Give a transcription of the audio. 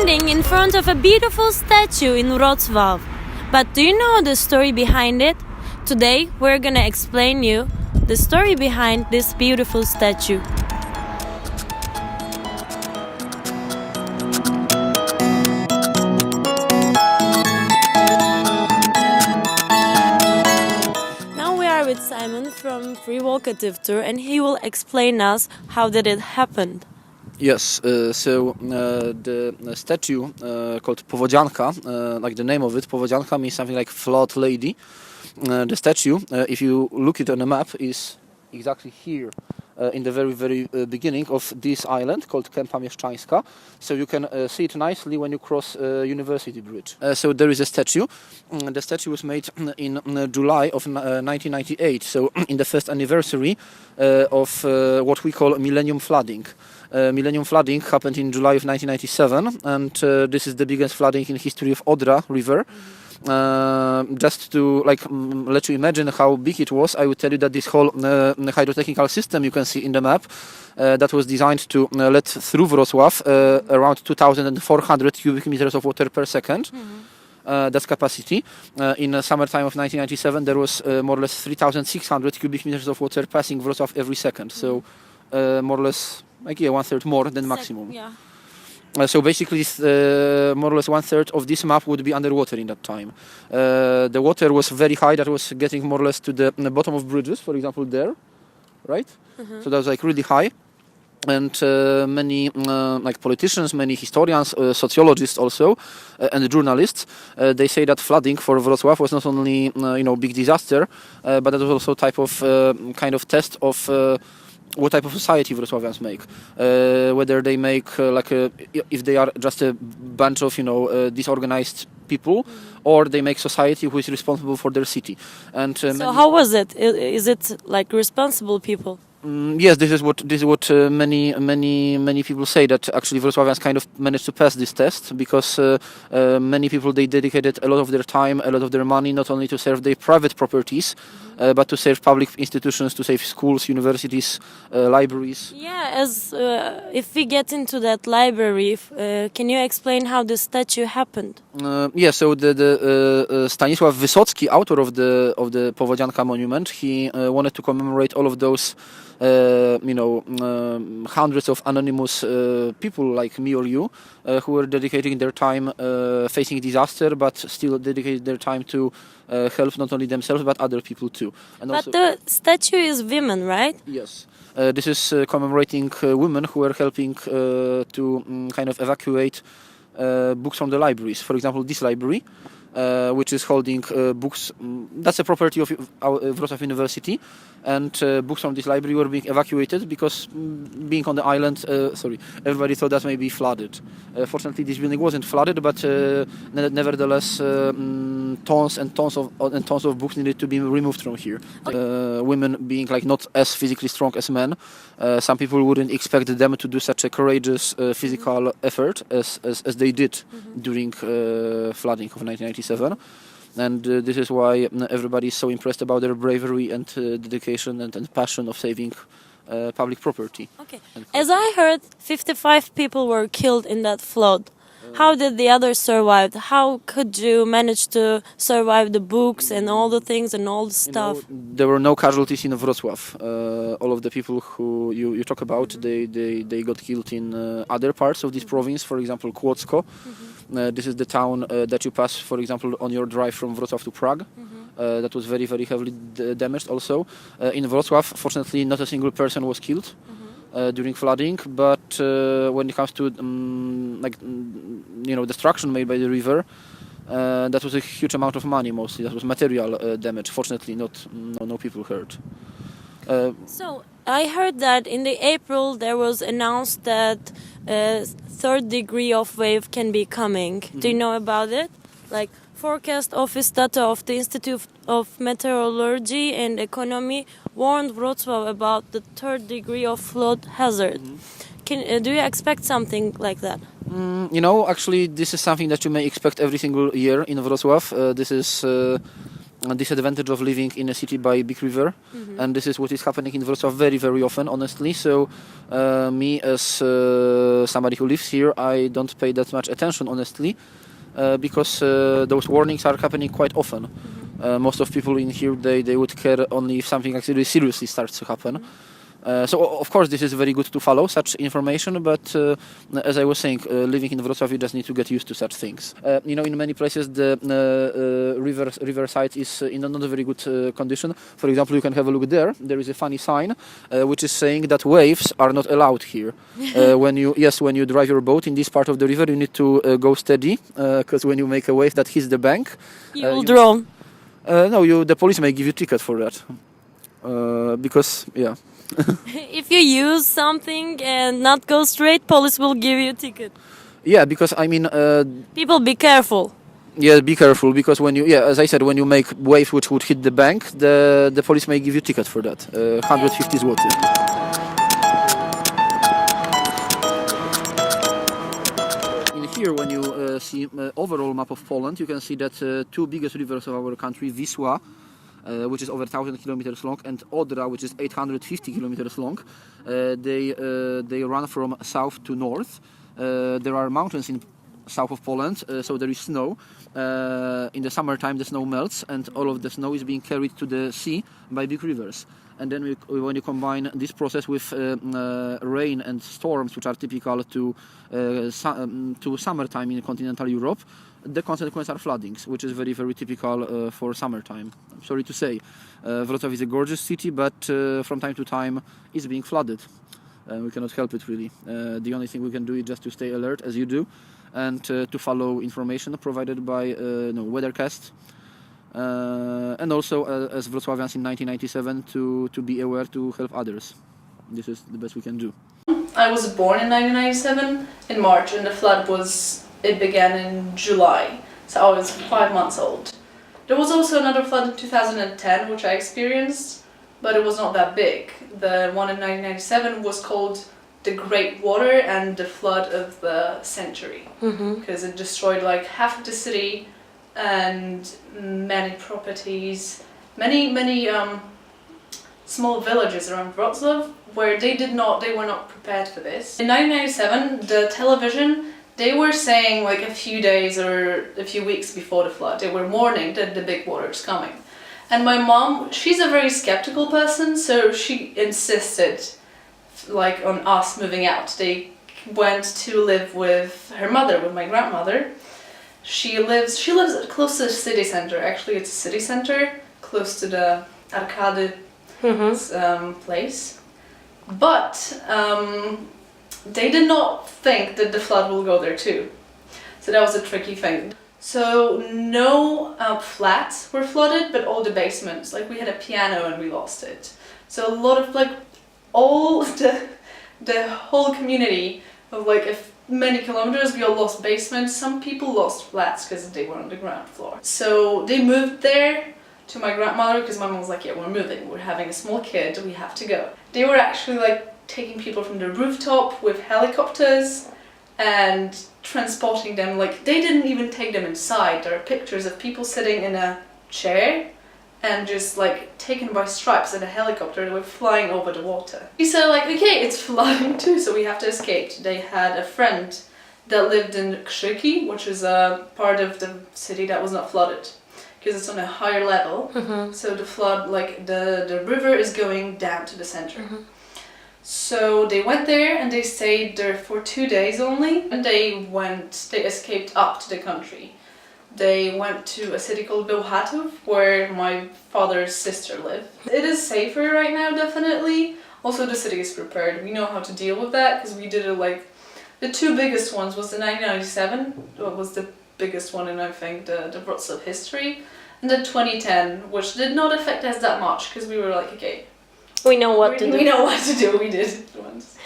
standing in front of a beautiful statue in Wroclaw. But do you know the story behind it? Today we're gonna explain you the story behind this beautiful statue. Now we are with Szymon from Free Walkative Tour, and he will explain us how did it happen. Yes, so the statue called POWODZIANKA, like the name of it, POWODZIANKA means something like flood lady. The statue, if you look it on a map, is exactly here in the very beginning of this island called Kępa Mieszczańska. So you can see it nicely when you cross University Bridge. So there is a statue. The statue was made in July of 1998, so in the first anniversary of what we call Millennium Flooding. Millennium flooding happened in July of 1997, and this is the biggest flooding in history of Odra River. Just to let you imagine how big it was, I would tell you that this whole hydrotechnical system you can see in the map that was designed to let through Wrocław around 2,400 cubic meters of water per second. That's capacity. In the summertime of 1997, there was more or less 3,600 cubic meters of water passing Wrocław every second. So more or less, one third more than maximum. So basically, more or less one third of this map would be underwater in that time. The water was very high; that was getting more or less to the bottom of bridges, for example, there, right? So that was really high. And many politicians, many historians, sociologists also, and journalists, they say that flooding for Wrocław was not only big disaster, but that was also type of kind of test of what type of society Wrocławians make, whether they make if they are just a bunch of disorganized people, or they make society who is responsible for their city. And so how was it? Is it like responsible people? Yes, this is what many people say, that actually Wrocławians kind of managed to pass this test, because many people, they dedicated a lot of their time, a lot of their money, not only to serve their private properties, but to serve public institutions, to save schools, universities, libraries. Yeah, as if we get into that library, can you explain how the statue happened? So the Stanisław Wysocki, author of the POWODZIANKA monument, he wanted to commemorate all of those hundreds of anonymous people like me or you, who were dedicating their time facing disaster, but still dedicated their time to help not only themselves but other people too. And but the statue is women, right? Yes. This is commemorating women who were helping to kind of evacuate books from the libraries. For example, this library, which is holding books, that's a property of Wrocław University, and books from this library were being evacuated because being on the island, everybody thought that may be flooded. Fortunately, this building wasn't flooded, but nevertheless, tons and tons of books needed to be removed from here. Women being not as physically strong as men, some people wouldn't expect them to do such a courageous physical effort as they did during flooding of 1997. And this is why everybody is so impressed about their bravery and dedication and passion of saving public property. Okay. As I heard, 55 people were killed in that flood. How did the others survive? How could you manage to survive the books and all the things and all the stuff? There were no casualties in Wrocław. All of the people who you talk about, they got killed in other parts of this province. For example, Kłodzko. This is the town that you pass, for example, on your drive from Wrocław to Prague. That was very heavily damaged also. In Wrocław, fortunately, not a single person was killed during flooding, but when it comes to destruction made by the river, that was a huge amount of money. Mostly that was material damage. Fortunately, no people hurt. So I heard that in the April there was announced that third degree of wave can be coming. Do you know about it? Forecast office data of the Institute of Meteorology and Economy warned Wrocław about the third degree of flood hazard. Do you expect something like that? Actually, this is something that you may expect every single year in Wrocław. This is disadvantage of living in a city by a big river, and this is what is happening in Wrocław very, very often, honestly. So me as somebody who lives here, I don't pay that much attention, honestly, because those warnings are happening quite often. Most of people in here, they would care only if something actually seriously starts to happen. So of course this is very good to follow such information, but as I was saying, living in Wrocław, you just need to get used to such things. In many places the riverside is in a not very good condition. For example, you can have a look there. There is a funny sign which is saying that waves are not allowed here. When you drive your boat in this part of the river, you need to go steady, because when you make a wave that hits the bank, you will drown. The police may give you a ticket for that. Because if you use something and not go straight, police will give you a ticket. Yeah, because I mean, people, be careful. Yeah, be careful, because when you, as I said, when you make waves which would hit the bank, the police may give you a ticket for that. 150 zł. In here, when you see overall map of Poland, you can see that two biggest rivers of our country, Wisła, which is over 1,000 kilometers long, and Odra, which is 850 kilometers long. They run from south to north. There are mountains in south of Poland, so there is snow. In the summertime, the snow melts, and all of the snow is being carried to the sea by big rivers. And then when you combine this process with rain and storms, which are typical to summertime in continental Europe, the consequences are floodings, which is very, very typical for summertime. I'm sorry to say, Wrocław is a gorgeous city, but from time to time it's being flooded. We cannot help it, really. The only thing we can do is just to stay alert, as you do, and to follow information provided by weathercast, and also as Wrocławians in 1997 to be aware to help others. This is the best we can do. I was born in 1997 in March, and it began in July, so I was 5 months old. There was also another flood in 2010, which I experienced, but it was not that big. The one in 1997 was called the Great Water and the Flood of the Century, because it destroyed like half of the city and many properties, many small villages around Wrocław where they were not prepared for this. In 1997, the television, they were saying like a few days or a few weeks before the flood, they were warning that the big water is coming. And my mom, she's a very skeptical person, so she insisted like on us moving out. They went to live with her mother, with my grandmother. She lives close to the city center. Actually, it's a city center, close to the Arcady place. But they did not think that the flood will go there too. So that was a tricky thing. So no flats were flooded, but all the basements. Like we had a piano and we lost it. So a lot of all the whole community of many kilometers, we all lost basements. Some people lost flats because they were on the ground floor. So they moved there to my grandmother because my mom was like, yeah, we're moving. We're having a small kid. We have to go. They were actually taking people from the rooftop with helicopters and transporting them. They didn't even take them inside. There are pictures of people sitting in a chair and just taken by stripes in a helicopter. They were flying over the water. We said okay, it's flooding too, so we have to escape. They had a friend that lived in Krzyki, which is a part of the city that was not flooded because it's on a higher level. So the flood, the river is going down to the center. So they went there and they stayed there for 2 days only, and they escaped up to the country. They went to a city called Walkative, where my father's sister lived. It is safer right now, definitely. Also, the city is prepared. We know how to deal with that because we did it the two biggest ones was the 1997, what was the biggest one in I think the Wrocław history, and the 2010, which did not affect us that much because we were okay. We know what to do. We know what to do. We did it once.